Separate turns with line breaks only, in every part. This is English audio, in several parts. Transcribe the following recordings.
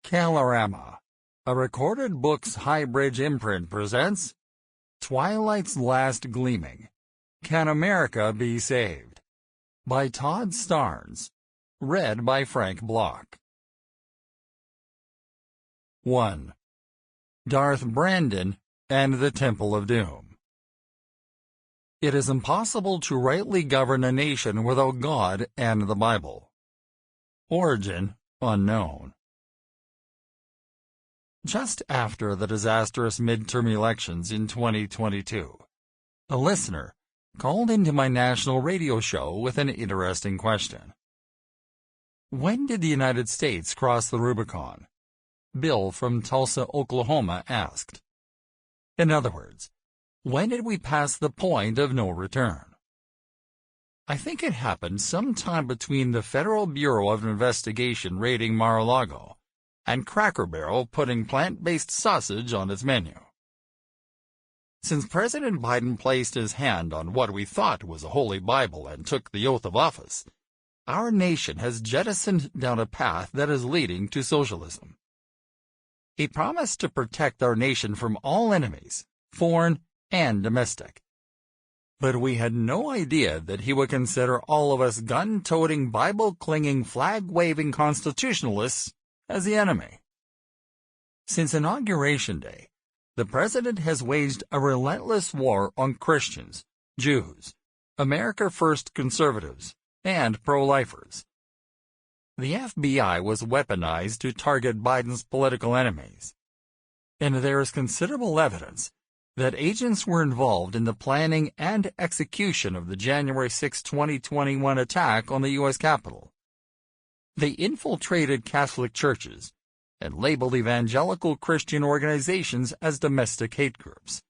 Kalorama, a recorded books high-bridge imprint presents Twilight's Last Gleaming, Can America Be Saved? By Todd Starnes, read by Frank Block. 1. Darth Brandon and the Temple of Doom. It is impossible to rightly govern a nation without God and the Bible. Origin unknown. Just after the disastrous midterm elections in 2022, a listener called into my national radio show with an interesting question. When did the United States cross the Rubicon? Bill from Tulsa, Oklahoma asked. In other words, when did we pass the point of no return? I think it happened sometime between the Federal Bureau of Investigation raiding Mar-a-Lago and Cracker Barrel putting plant-based sausage on its menu. Since President Biden placed his hand on what we thought was a holy Bible and took the oath of office, our nation has jettisoned down a path that is leading to socialism. He promised to protect our nation from all enemies, foreign and domestic. But we had no idea that he would consider all of us gun-toting, Bible-clinging, flag-waving constitutionalists as the enemy. Since Inauguration Day, the president has waged a relentless war on Christians, Jews, America First conservatives, and pro-lifers. The FBI was weaponized to target Biden's political enemies, and there is considerable evidence that agents were involved in the planning and execution of the January 6, 2021 attack on the U.S. Capitol. They infiltrated Catholic churches and labeled evangelical Christian organizations as domestic hate groups.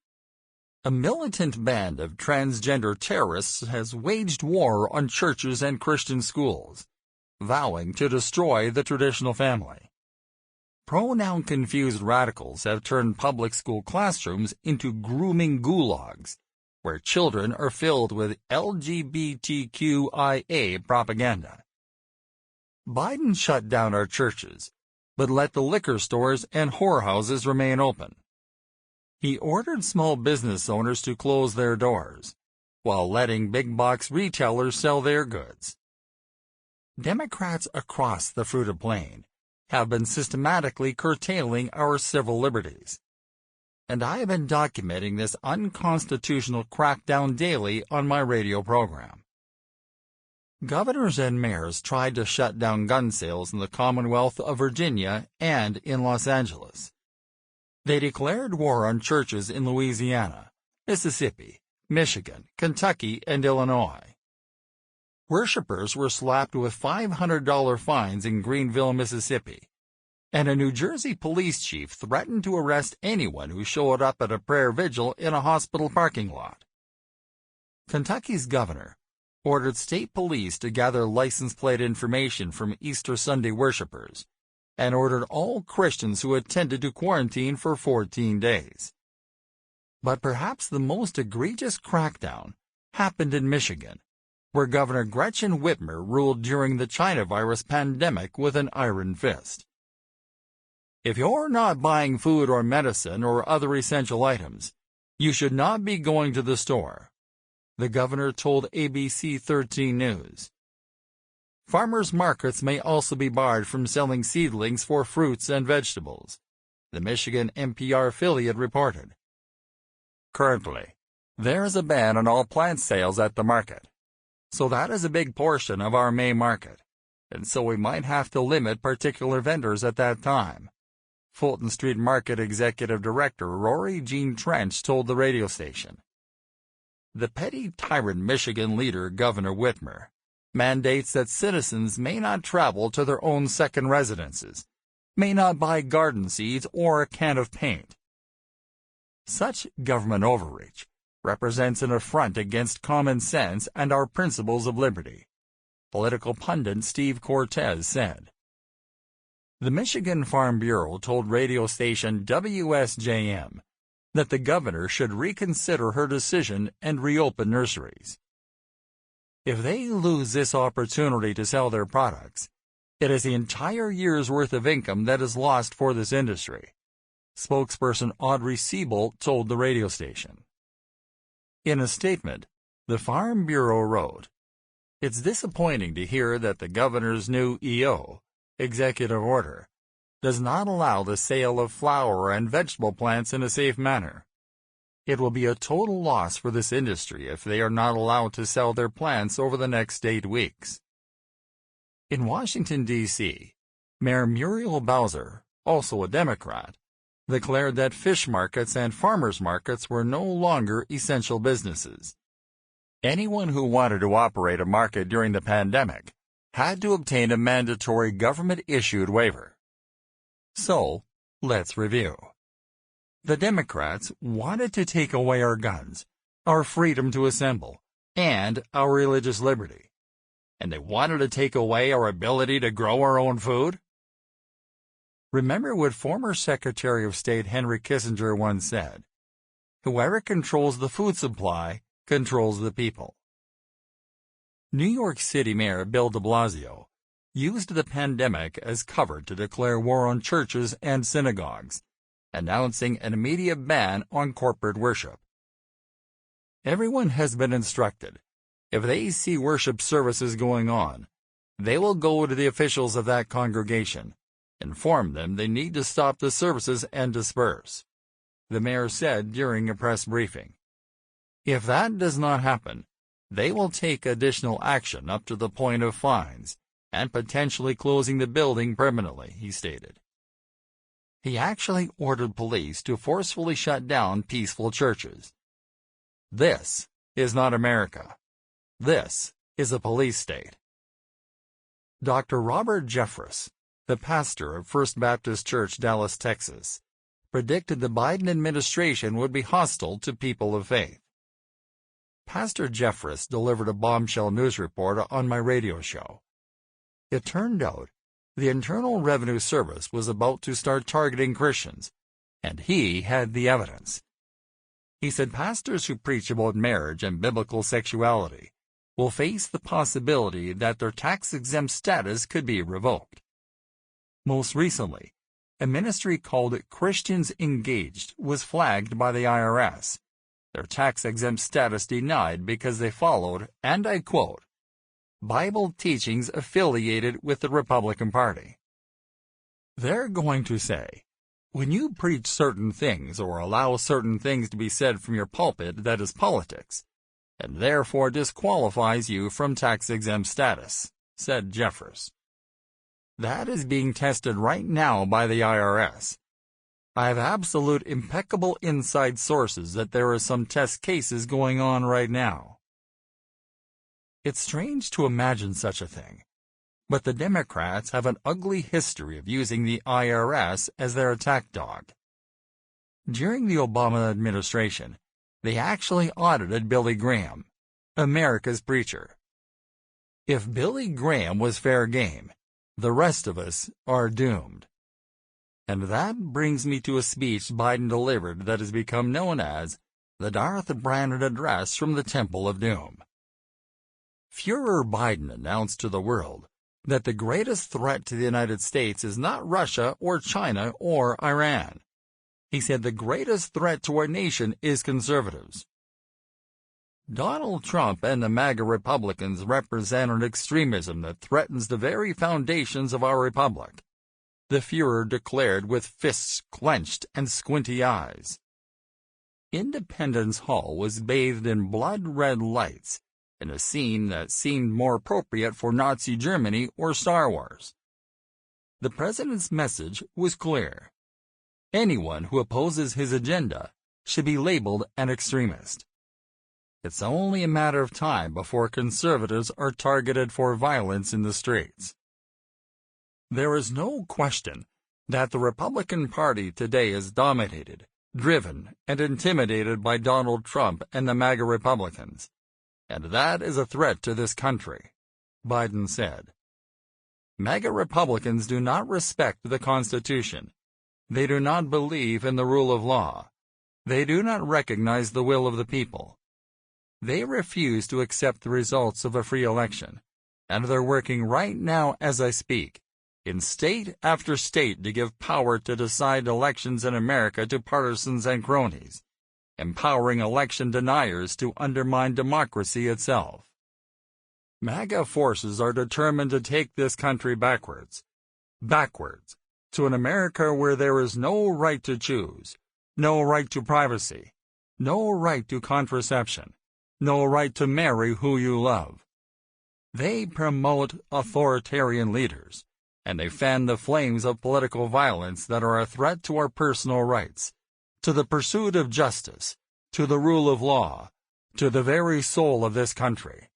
A militant band of transgender terrorists has waged war on churches and Christian schools, vowing to destroy the traditional family. Pronoun-confused radicals have turned public school classrooms into grooming gulags, where children are filled with LGBTQIA propaganda. Biden shut down our churches, but let the liquor stores and whorehouses remain open. He ordered small business owners to close their doors, while letting big-box retailers sell their goods. Democrats across the Fruita Plain have been systematically curtailing our civil liberties, and I have been documenting this unconstitutional crackdown daily on my radio program. Governors and mayors tried to shut down gun sales in the Commonwealth of Virginia and in Los Angeles. They declared war on churches in Louisiana, Mississippi, Michigan, Kentucky, and Illinois. Worshippers were slapped with $500 fines in Greenville, Mississippi, and a New Jersey police chief threatened to arrest anyone who showed up at a prayer vigil in a hospital parking lot. Kentucky's governor ordered state police to gather license plate information from Easter Sunday worshippers and ordered all Christians who attended to quarantine for 14 days. But perhaps the most egregious crackdown happened in Michigan, where Governor Gretchen Whitmer ruled during the China virus pandemic with an iron fist. If you're not buying food or medicine or other essential items, you should not be going to the store, the governor told ABC 13 News. Farmers markets may also be barred from selling seedlings for fruits and vegetables, the Michigan NPR affiliate reported. Currently, there is a ban on all plant sales at the market, so that is a big portion of our May market, and so we might have to limit particular vendors at that time, Fulton Street Market Executive Director Rory Jean Trench told the radio station. The petty tyrant Michigan leader, Governor Whitmer, mandates that citizens may not travel to their own second residences, may not buy garden seeds or a can of paint. Such government overreach represents an affront against common sense and our principles of liberty, political pundit Steve Cortez said. The Michigan Farm Bureau told radio station WSJM that the governor should reconsider her decision and reopen nurseries. If they lose this opportunity to sell their products, It is the entire year's worth of income that is lost for this industry, spokesperson Audrey Siebel told the radio station. In a statement, the Farm Bureau wrote, "It's disappointing to hear that the governor's new EO, executive order, does not allow the sale of flower and vegetable plants in a safe manner. It will be a total loss for this industry if they are not allowed to sell their plants over the next 8 weeks." In Washington, D.C., Mayor Muriel Bowser, also a Democrat, declared that fish markets and farmers markets were no longer essential businesses. Anyone who wanted to operate a market during the pandemic had to obtain a mandatory government-issued waiver. So, let's review. The Democrats wanted to take away our guns, our freedom to assemble, and our religious liberty. And they wanted to take away our ability to grow our own food? Remember what former Secretary of State Henry Kissinger once said, "Whoever controls the food supply controls the people." New York City Mayor Bill de Blasio used the pandemic as cover to declare war on churches and synagogues, announcing an immediate ban on corporate worship. Everyone has been instructed, if they see worship services going on, they will go to the officials of that congregation, inform them they need to stop the services and disperse, the mayor said during a press briefing. If that does not happen, they will take additional action up to the point of fines and potentially closing the building permanently, he stated. He actually ordered police to forcefully shut down peaceful churches. This is not America. This is a police state. Dr. Robert Jeffress, the pastor of First Baptist Church, Dallas, Texas, predicted the Biden administration would be hostile to people of faith. Pastor Jeffress delivered a bombshell news report on my radio show. It turned out the Internal Revenue Service was about to start targeting Christians, and he had the evidence. He said pastors who preach about marriage and biblical sexuality will face the possibility that their tax-exempt status could be revoked. Most recently, a ministry called Christians Engaged was flagged by the IRS, their tax-exempt status denied because they followed, and I quote, Bible teachings affiliated with the Republican Party. They're going to say, when you preach certain things or allow certain things to be said from your pulpit, that is politics, and therefore disqualifies you from tax-exempt status, said Jeffress. That is being tested right now by the IRS. I have absolute impeccable inside sources that there are some test cases going on right now. It's strange to imagine such a thing, but the Democrats have an ugly history of using the IRS as their attack dog. During the Obama administration, they actually audited Billy Graham, America's preacher. If Billy Graham was fair game, the rest of us are doomed. And that brings me to a speech Biden delivered that has become known as the Darth Brandon Address from the Temple of Doom. Führer Biden announced to the world that the greatest threat to the United States is not Russia or China or Iran. He said the greatest threat to our nation is conservatives. Donald Trump and the MAGA Republicans represent an extremism that threatens the very foundations of our republic, the Führer declared with fists clenched and squinty eyes. Independence Hall was bathed in blood-red lights, in a scene that seemed more appropriate for Nazi Germany or Star Wars. The president's message was clear. Anyone who opposes his agenda should be labeled an extremist. It's only a matter of time before conservatives are targeted for violence in the streets. There is no question that the Republican Party today is dominated, driven, and intimidated by Donald Trump and the MAGA Republicans, and that is a threat to this country, Biden said. MAGA Republicans do not respect the Constitution. They do not believe in the rule of law. They do not recognize the will of the people. They refuse to accept the results of a free election, and they're working right now as I speak in state after state to give power to decide elections in America to partisans and cronies, empowering election deniers to undermine democracy itself. MAGA forces are determined to take this country backwards, to an America where there is no right to choose, no right to privacy, no right to contraception, no right to marry who you love. They promote authoritarian leaders, and they fan the flames of political violence that are a threat to our personal rights, to the pursuit of justice, to the rule of law, to the very soul of this country.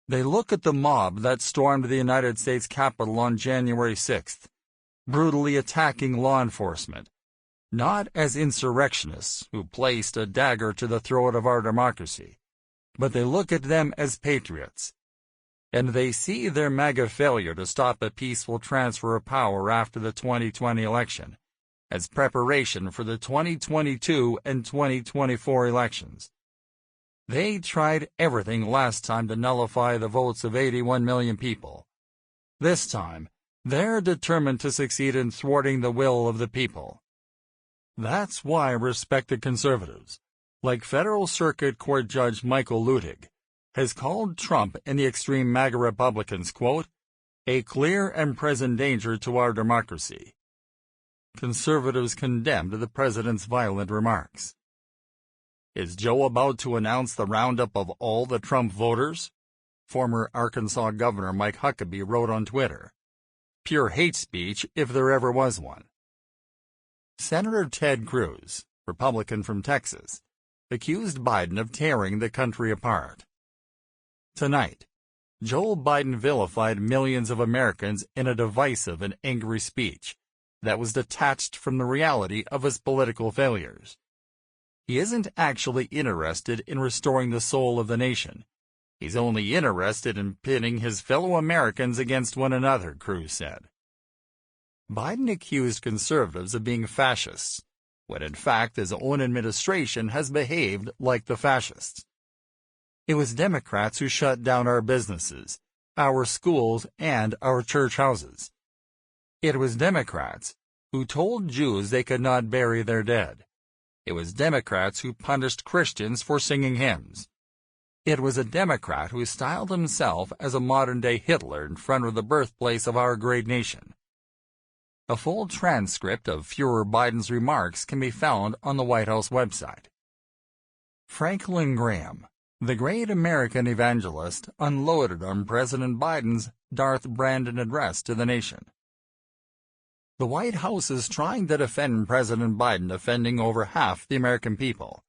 They look at the mob that stormed the United States Capitol on January 6th, brutally attacking law enforcement, not as insurrectionists who placed a dagger to the throat of our democracy, but they look at them as patriots. And they see their MAGA failure to stop a peaceful transfer of power after the 2020 election as preparation for the 2022 and 2024 elections. They tried everything last time to nullify the votes of 81 million people. This time, they're determined to succeed in thwarting the will of the people. That's why respected conservatives, like Federal Circuit Court Judge Michael Luttig, has called Trump and the extreme MAGA Republicans, quote, a clear and present danger to our democracy. Conservatives condemned the president's violent remarks. Is Joe about to announce the roundup of all the Trump voters? Former Arkansas Governor Mike Huckabee wrote on Twitter. Pure hate speech if there ever was one. Senator Ted Cruz, Republican from Texas, accused Biden of tearing the country apart. Tonight, Joe Biden vilified millions of Americans in a divisive and angry speech that was detached from the reality of his political failures. He isn't actually interested in restoring the soul of the nation. He's only interested in pitting his fellow Americans against one another, Cruz said. Biden accused conservatives of being fascists, when in fact his own administration has behaved like the fascists. It was Democrats who shut down our businesses, our schools, and our church houses. It was Democrats who told Jews they could not bury their dead. It was Democrats who punished Christians for singing hymns. It was a Democrat who styled himself as a modern-day Hitler in front of the birthplace of our great nation. A full transcript of Führer Biden's remarks can be found on the White House website. Franklin Graham, the great American evangelist, unloaded on President Biden's Darth Brandon address to the nation. The White House is trying to defend President Biden offending over half the American people.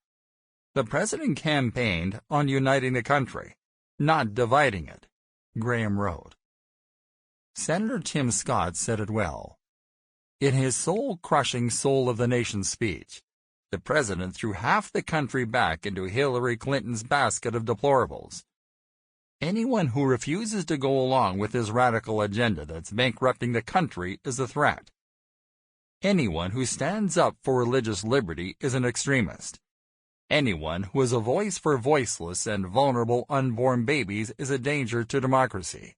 The president campaigned on uniting the country, not dividing it, Graham wrote. Senator Tim Scott said it well. In his soul-crushing Soul of the Nation speech, the president threw half the country back into Hillary Clinton's basket of deplorables. Anyone who refuses to go along with his radical agenda that's bankrupting the country is a threat. Anyone who stands up for religious liberty is an extremist. Anyone who is a voice for voiceless and vulnerable unborn babies is a danger to democracy.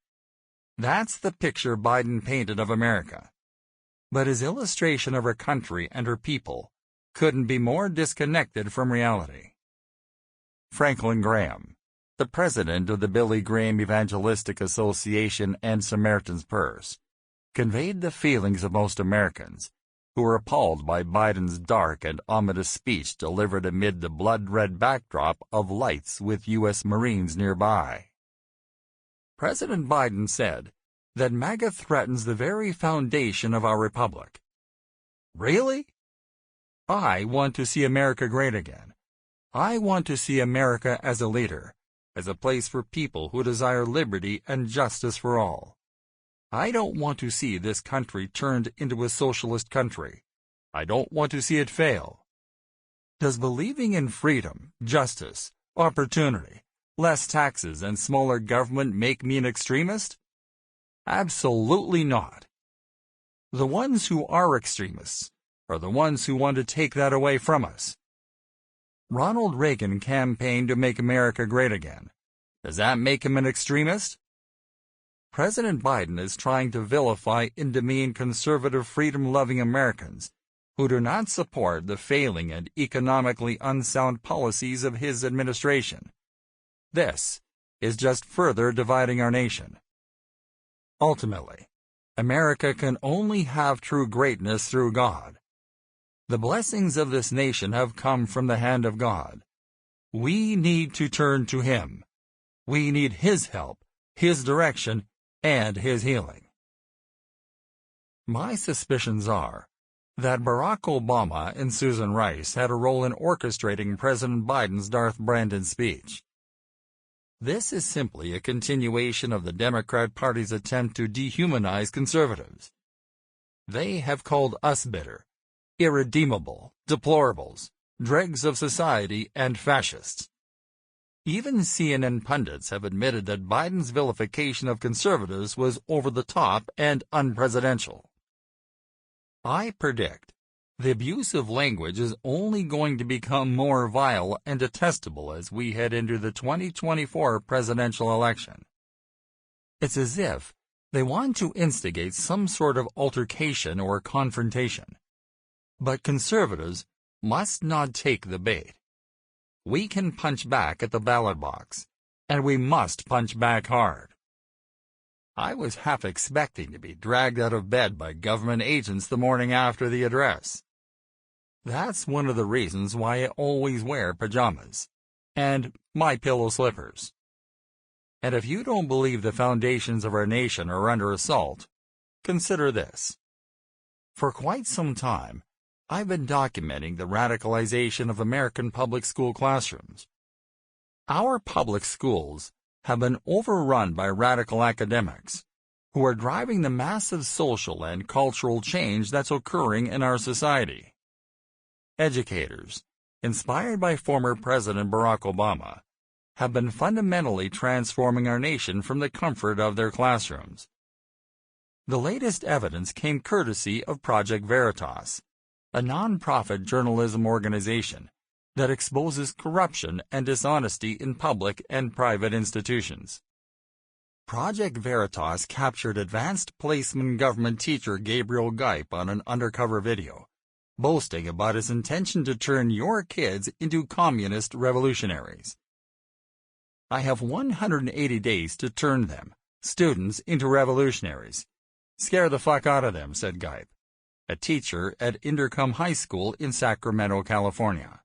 That's the picture Biden painted of America. But his illustration of her country and her people couldn't be more disconnected from reality. Franklin Graham, the president of the Billy Graham Evangelistic Association and Samaritan's Purse, conveyed the feelings of most Americans who were appalled by Biden's dark and ominous speech delivered amid the blood-red backdrop of lights with U.S. Marines nearby. President Biden said that MAGA threatens the very foundation of our republic. Really? I want to see America great again. I want to see America as a leader, as a place for people who desire liberty and justice for all. I don't want to see this country turned into a socialist country. I don't want to see it fail. Does believing in freedom, justice, opportunity, less taxes, and smaller government make me an extremist? Absolutely not. The ones who are extremists are the ones who want to take that away from us. Ronald Reagan campaigned to make America great again. Does that make him an extremist? President Biden is trying to vilify and demean conservative, freedom-loving Americans who do not support the failing and economically unsound policies of his administration. This is just further dividing our nation. Ultimately, America can only have true greatness through God. The blessings of this nation have come from the hand of God. We need to turn to Him. We need His help, His direction, and His healing. My suspicions are that Barack Obama and Susan Rice had a role in orchestrating President Biden's Darth Brandon speech. This is simply a continuation of the Democrat Party's attempt to dehumanize conservatives. They have called us bitter, irredeemable, deplorables, dregs of society, and fascists. Even CNN pundits have admitted that Biden's vilification of conservatives was over the top and unpresidential. I predict the abusive language is only going to become more vile and detestable as we head into the 2024 presidential election. It's as if they want to instigate some sort of altercation or confrontation. But conservatives must not take the bait. We can punch back at the ballot box, and we must punch back hard. I was half expecting to be dragged out of bed by government agents the morning after the address. That's one of the reasons why I always wear pajamas and my pillow slippers. And if you don't believe the foundations of our nation are under assault, consider this. For quite some time, I've been documenting the radicalization of American public school classrooms. Our public schools have been overrun by radical academics who are driving the massive social and cultural change that's occurring in our society. Educators, inspired by former President Barack Obama, have been fundamentally transforming our nation from the comfort of their classrooms. The latest evidence came courtesy of Project Veritas, a non-profit journalism organization that exposes corruption and dishonesty in public and private institutions. Project Veritas captured advanced placement government teacher Gabriel Gipe on an undercover video, boasting about his intention to turn your kids into communist revolutionaries. I have 180 days to turn them, students, into revolutionaries. Scare the fuck out of them, said Gipe, a teacher at Intercom High School in Sacramento, California.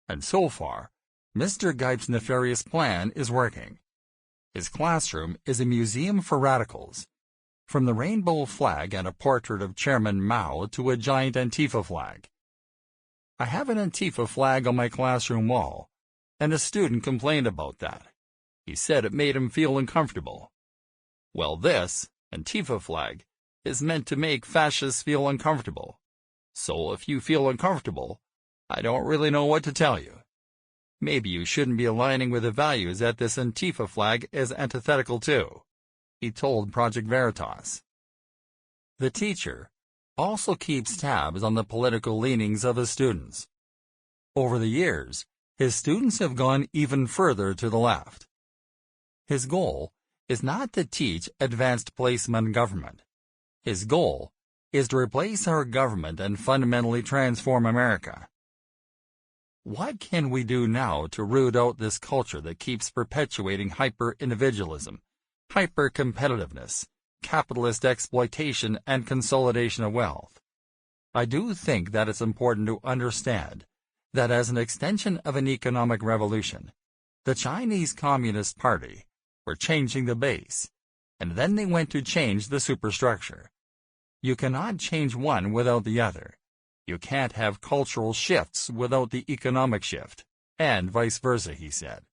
And so far, Mr. Gipe's nefarious plan is working. His classroom is a museum for radicals, from the rainbow flag and a portrait of Chairman Mao to a giant Antifa flag. I have an Antifa flag on my classroom wall, and a student complained about that. He said it made him feel uncomfortable. Well, this Antifa flag is meant to make fascists feel uncomfortable. So if you feel uncomfortable, I don't really know what to tell you. Maybe you shouldn't be aligning with the values that this Antifa flag is antithetical to, he told Project Veritas. The teacher also keeps tabs on the political leanings of his students. Over the years, his students have gone even further to the left. His goal is not to teach advanced placement government. His goal is to replace our government and fundamentally transform America. What can we do now to root out this culture that keeps perpetuating hyper-individualism, hyper-competitiveness, capitalist exploitation, and consolidation of wealth? I do think that it's important to understand that as an extension of an economic revolution, the Chinese Communist Party were changing the base, and then they went to change the superstructure. You cannot change one without the other. You can't have cultural shifts without the economic shift, and vice versa, he said.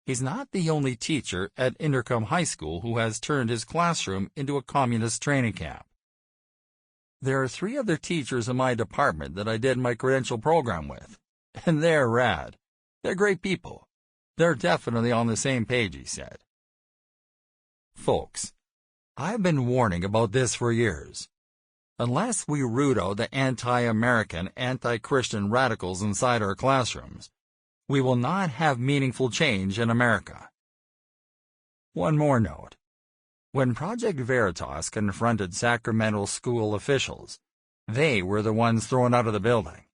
He's not the only teacher at Intercom High School who has turned his classroom into a communist training camp. There are 3 other teachers in my department that I did my credential program with, and they're rad. They're great people. They're definitely on the same page, he said. Folks, I've been warning about this for years. Unless we root out the anti-American, anti-Christian radicals inside our classrooms, we will not have meaningful change in America. One more note. When Project Veritas confronted Sacramento school officials, they were the ones thrown out of the building.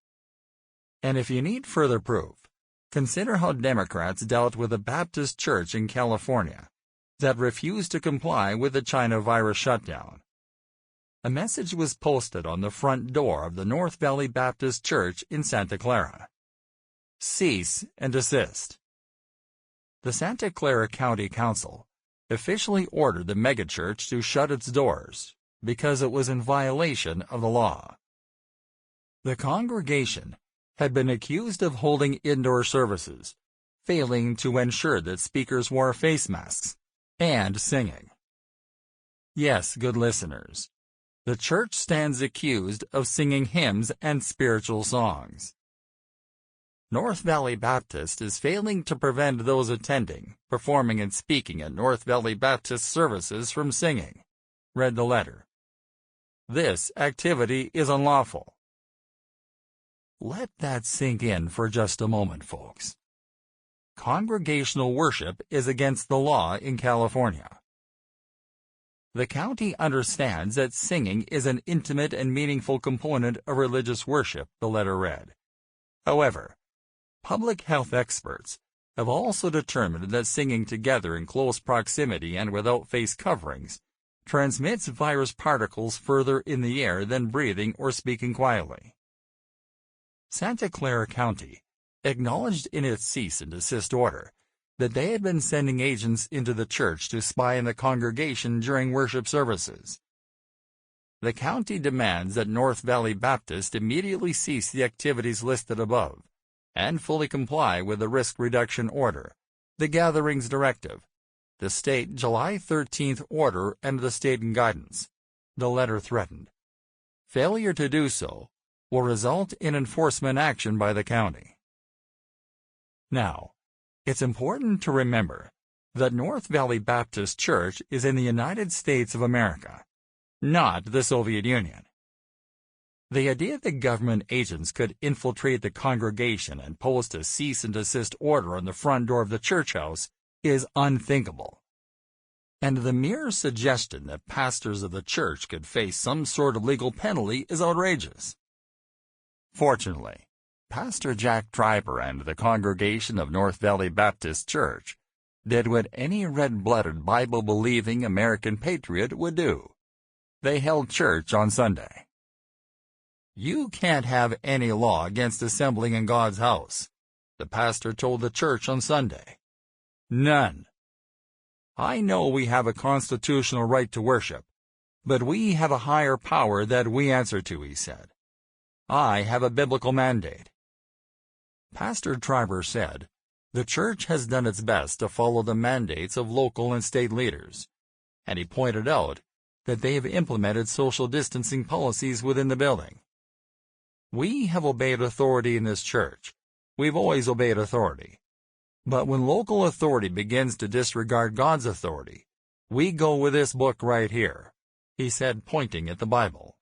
And if you need further proof, consider how Democrats dealt with a Baptist church in California that refused to comply with the China virus shutdown. A message was posted on the front door of the North Valley Baptist Church in Santa Clara. Cease and desist. The Santa Clara County Council officially ordered the megachurch to shut its doors because it was in violation of the law. The congregation had been accused of holding indoor services, failing to ensure that speakers wore face masks, and singing. Yes, good listeners, the church stands accused of singing hymns and spiritual songs. North Valley Baptist is failing to prevent those attending, performing and speaking at North Valley Baptist services from singing, read the letter. This activity is unlawful. Let that sink in for just a moment, folks. Congregational worship is against the law in California. The county understands that singing is an intimate and meaningful component of religious worship, the letter read. However, public health experts have also determined that singing together in close proximity and without face coverings transmits virus particles further in the air than breathing or speaking quietly. Santa Clara County acknowledged in its cease and desist order that they had been sending agents into the church to spy on the congregation during worship services. The county demands that North Valley Baptist immediately cease the activities listed above and fully comply with the risk reduction order, the gatherings directive, the state July 13th order, and the state guidance, the letter threatened. Failure to do so will result in enforcement action by the county. Now, it's important to remember that North Valley Baptist Church is in the United States of America, not the Soviet Union. The idea that government agents could infiltrate the congregation and post a cease and desist order on the front door of the church house is unthinkable. And the mere suggestion that pastors of the church could face some sort of legal penalty is outrageous. Fortunately, Pastor Jack Treiber and the congregation of North Valley Baptist Church did what any red-blooded Bible-believing American patriot would do. They held church on Sunday. You can't have any law against assembling in God's house, the pastor told the church on Sunday. None. I know we have a constitutional right to worship, but we have a higher power that we answer to, he said. I have a biblical mandate. Pastor Treiber said, the church has done its best to follow the mandates of local and state leaders, and he pointed out that they have implemented social distancing policies within the building. We have obeyed authority in this church. We've always obeyed authority. But when local authority begins to disregard God's authority, we go with this book right here, he said, pointing at the Bible.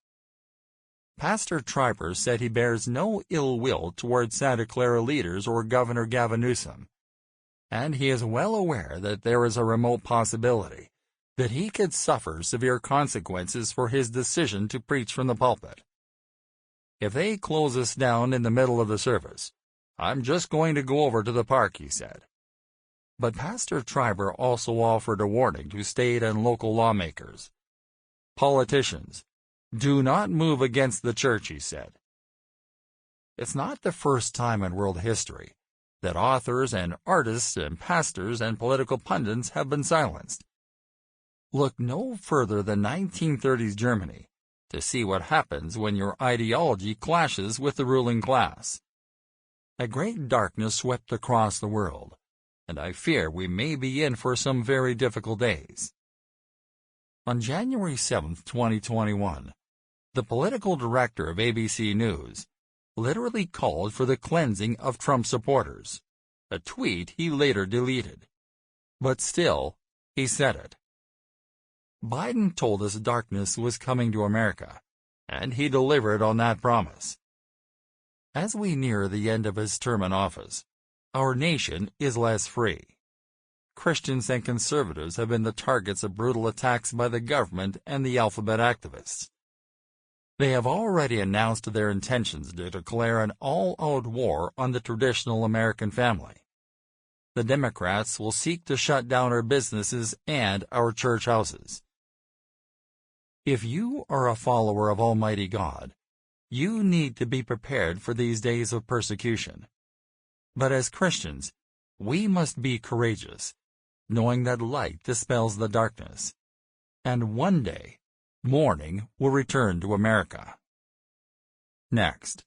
Pastor Treiber said he bears no ill will toward Santa Clara leaders or Governor Gavin Newsom, and he is well aware that there is a remote possibility that he could suffer severe consequences for his decision to preach from the pulpit. If they close us down in the middle of the service, I'm just going to go over to the park, he said. But Pastor Treiber also offered a warning to state and local lawmakers. Politicians, do not move against the church, he said. It's not the first time in world history that authors and artists and pastors and political pundits have been silenced. Look no further than 1930s Germany to see what happens when your ideology clashes with the ruling class. A great darkness swept across the world, and I fear we may be in for some very difficult days. On January 7, 2021, the political director of ABC News literally called for the cleansing of Trump supporters, a tweet he later deleted. But still, he said it. Biden told us darkness was coming to America, and he delivered on that promise. As we near the end of his term in office, our nation is less free. Christians and conservatives have been the targets of brutal attacks by the government and the alphabet activists. They have already announced their intentions to declare an all-out war on the traditional American family. The Democrats will seek to shut down our businesses and our church houses. If you are a follower of Almighty God, you need to be prepared for these days of persecution. But as Christians, we must be courageous, knowing that light dispels the darkness, and one day, morning will return to America. Next,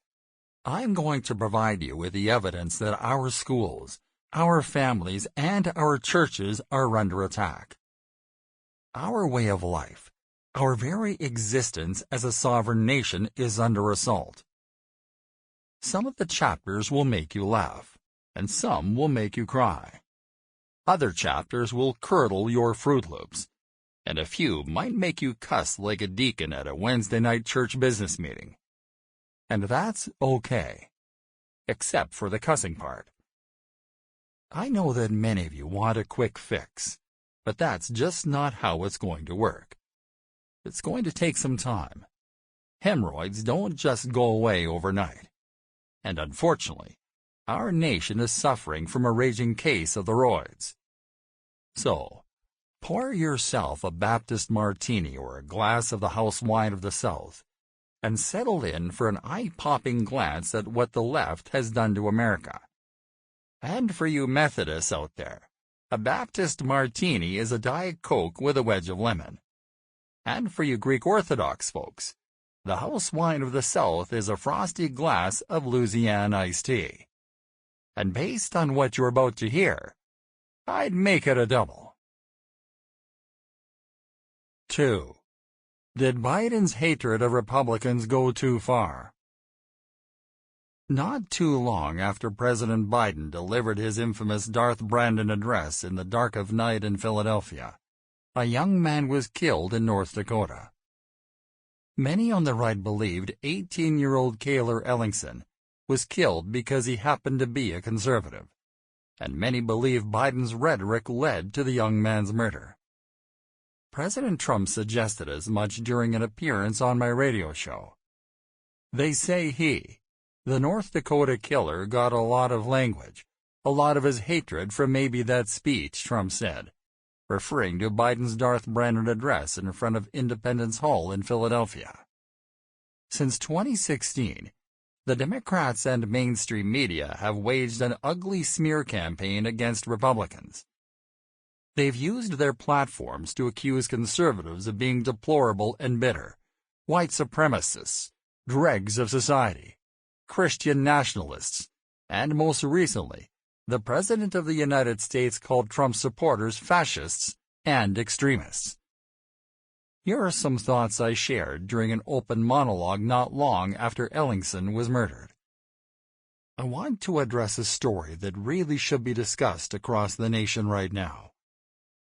I'm going to provide you with the evidence that our schools, our families, and our churches are under attack. Our way of life, our very existence as a sovereign nation is under assault. Some of the chapters will make you laugh, and some will make you cry. Other chapters will curdle your Fruit Loops, and a few might make you cuss like a deacon at a Wednesday night church business meeting. And that's okay, except for the cussing part. I know that many of you want a quick fix, but that's just not how it's going to work. It's going to take some time. Hemorrhoids don't just go away overnight. And unfortunately, our nation is suffering from a raging case of the roids. So, pour yourself a Baptist martini or a glass of the house wine of the South, and settle in for an eye-popping glance at what the left has done to America. And for you Methodists out there, a Baptist martini is a Diet Coke with a wedge of lemon. And for you Greek Orthodox folks, the house wine of the South is a frosty glass of Louisiana iced tea. And based on what you're about to hear, I'd make it a double. 2. Did Biden's hatred of Republicans go too far? Not too long after President Biden delivered his infamous Darth Brandon address in the dark of night in Philadelphia, a young man was killed in North Dakota. Many on the right believed 18-year-old Kaylor Ellingson was killed because he happened to be a conservative, and many believe Biden's rhetoric led to the young man's murder. President Trump suggested as much during an appearance on my radio show. They say he, the North Dakota killer, got a lot of language, a lot of his hatred from maybe that speech, Trump said, referring to Biden's Darth Brandon address in front of Independence Hall in Philadelphia. Since 2016, the Democrats and mainstream media have waged an ugly smear campaign against Republicans. They've used their platforms to accuse conservatives of being deplorable and bitter, white supremacists, dregs of society, Christian nationalists, and most recently, the President of the United States called Trump supporters fascists and extremists. Here are some thoughts I shared during an open monologue not long after Ellingson was murdered. I want to address a story that really should be discussed across the nation right now.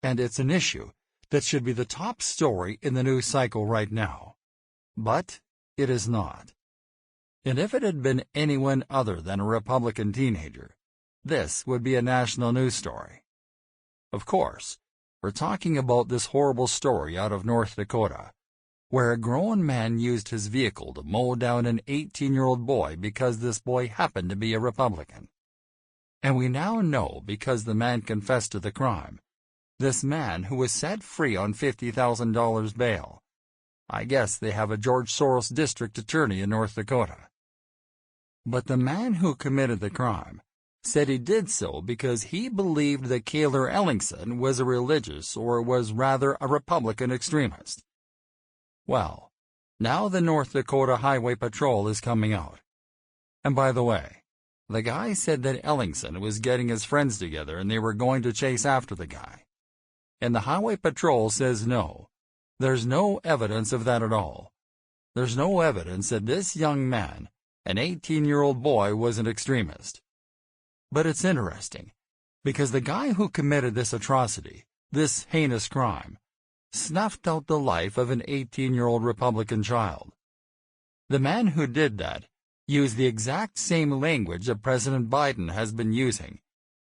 And it's an issue that should be the top story in the news cycle right now. But it is not. And if it had been anyone other than a Republican teenager, this would be a national news story. Of course, we're talking about this horrible story out of North Dakota, where a grown man used his vehicle to mow down an 18-year-old boy because this boy happened to be a Republican. And we now know, because the man confessed to the crime, this man who was set free on $50,000 bail. I guess they have a George Soros district attorney in North Dakota. But the man who committed the crime said he did so because he believed that Kaylor Ellingson was a religious, or was rather a Republican extremist. Well, now the North Dakota Highway Patrol is coming out. And by the way, the guy said that Ellingson was getting his friends together and they were going to chase after the guy. And the Highway Patrol says no. There's no evidence of that at all. There's no evidence that this young man, an 18-year-old boy, was an extremist. But it's interesting, because the guy who committed this atrocity, this heinous crime, snuffed out the life of an 18-year-old Republican child. The man who did that used the exact same language that President Biden has been using,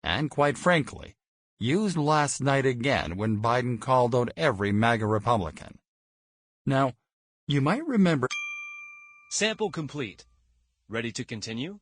and quite frankly, used last night again when Biden called out every MAGA Republican. Now, you might remember...
Sample complete. Ready to continue?